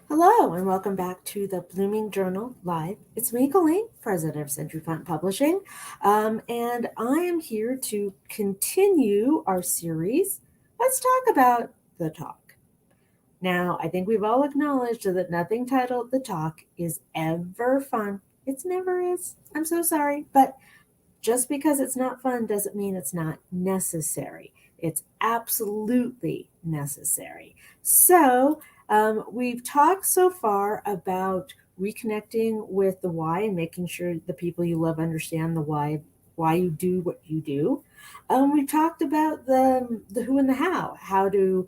Hello, and welcome back to the Blooming Journal Live. It's me, Colleen, president of Century Font Publishing, and I am here to continue our series. Let's talk about the talk. Now, I think we've all acknowledged that nothing titled The Talk is ever fun. It never is. I'm so sorry. But just because it's not fun doesn't mean it's not necessary. It's absolutely necessary. We've talked so far about reconnecting with the why and making sure the people you love understand the why you do what you do. We've talked about the who and the how to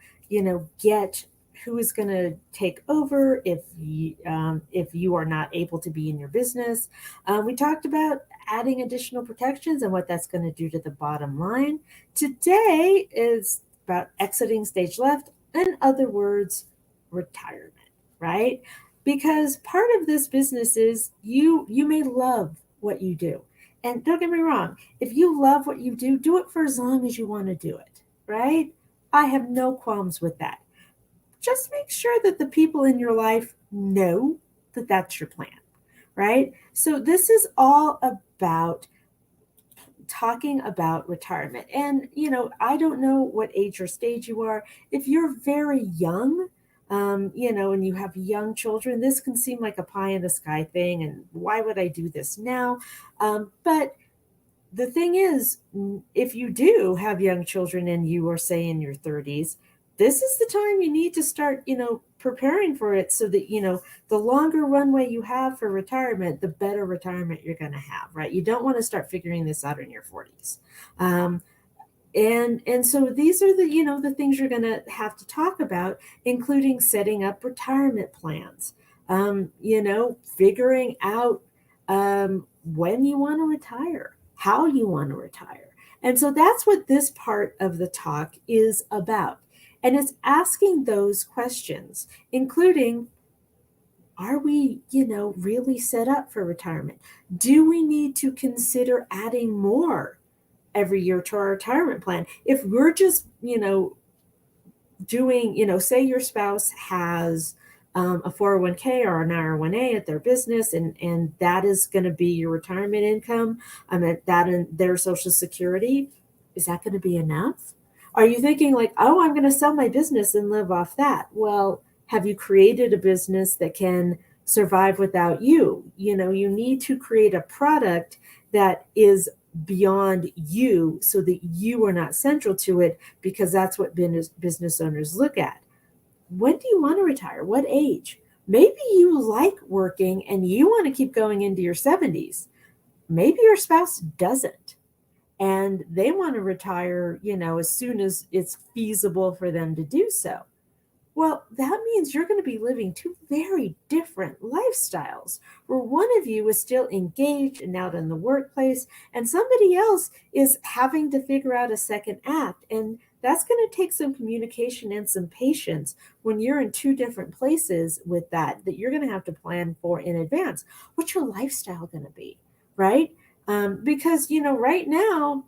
get who is going to take over if you are not able to be in your business. We talked about adding additional protections and what that's going to do to the bottom line. Today is about exiting stage left, in other words, retirement, right? Because part of this business is you may love what you do. And don't get me wrong, if you love what you do it for as long as you want to do it, right? I have no qualms with that. Just make sure that the people in your life know that that's your plan, right? So this is all about talking about retirement. And, I don't know what age or stage you are. If you're very young, and you have young children, this can seem like a pie in the sky thing. And why would I do this now? But the thing is, if you do have young children and you are, say, in your 30s, this is the time you need to start, preparing for it so that, the longer runway you have for retirement, the better retirement you're going to have, right? You don't want to start figuring this out in your 40s. And so these are the things you're going to have to talk about, including setting up retirement plans, figuring out when you want to retire, how you want to retire. And so that's what this part of the talk is about. And it's asking those questions, including, are we, really set up for retirement? Do we need to consider adding more every year to our retirement plan? If we're just, doing, say your spouse has a 401k or an R1A at their business, and that is going to be your retirement income, that and their Social Security, is that going to be enough? Are you thinking like, oh, I'm going to sell my business and live off that? Well, have you created a business that can survive without you? You need to create a product that is beyond you so that you are not central to it, because that's what business owners look at. When do you want to retire? What age? Maybe you like working and you want to keep going into your 70s. Maybe your spouse doesn't, and they want to retire, as soon as it's feasible for them to do so. Well, that means you're going to be living two very different lifestyles, where one of you is still engaged and out in the workplace, and somebody else is having to figure out a second act. And that's going to take some communication and some patience when you're in two different places with that you're going to have to plan for in advance. What's your lifestyle going to be, right? Because, right now,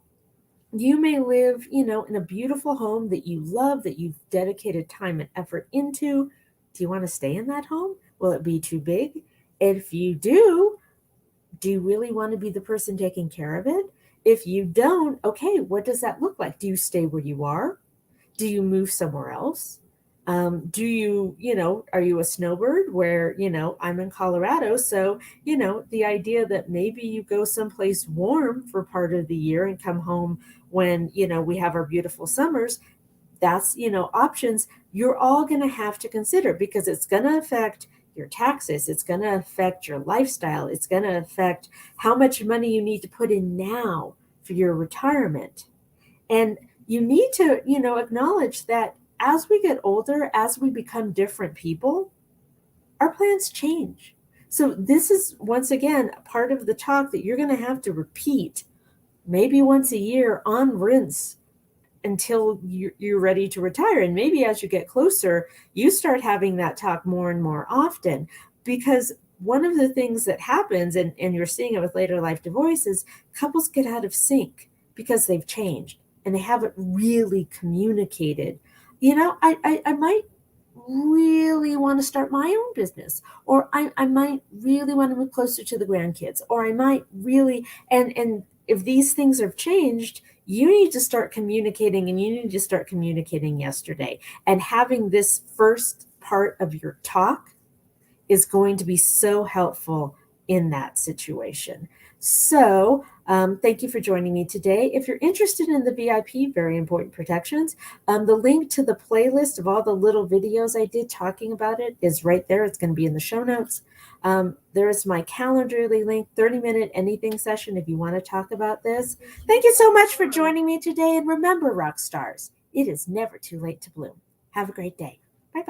you may live, in a beautiful home that you love, that you've dedicated time and effort into. Do you want to stay in that home? Will it be too big? If you do you really want to be the person taking care of it? If you don't, okay, what does that look like? Do you stay where you are? Do you move somewhere else? Do you, are you a snowbird where, I'm in Colorado. So, the idea that maybe you go someplace warm for part of the year and come home when, we have our beautiful summers, that's, options you're all going to have to consider, because it's going to affect your taxes. It's going to affect your lifestyle. It's going to affect how much money you need to put in now for your retirement. And you need to, acknowledge that as we get older, as we become different people, our plans change. So this is, once again, part of the talk that you're going to have to repeat maybe once a year on rinse until you're ready to retire. And maybe as you get closer, you start having that talk more and more often, because one of the things that happens, and you're seeing it with later life divorce, is couples get out of sync because they've changed and they haven't really communicated. I might really really want to start my own business, or I might really want to move closer to the grandkids, or I might really, and if these things have changed, you need to start communicating, and you need to start communicating yesterday. And having this first part of your talk is going to be so helpful in that situation. So thank you for joining me today. If you're interested in the VIP, very important protections, the link to the playlist of all the little videos I did talking about it is right there. It's going to be in the show notes. There's my Calendly link, 30-minute anything session if you want to talk about this. Thank you so much for joining me today. And remember, rock stars, it is never too late to bloom. Have a great day.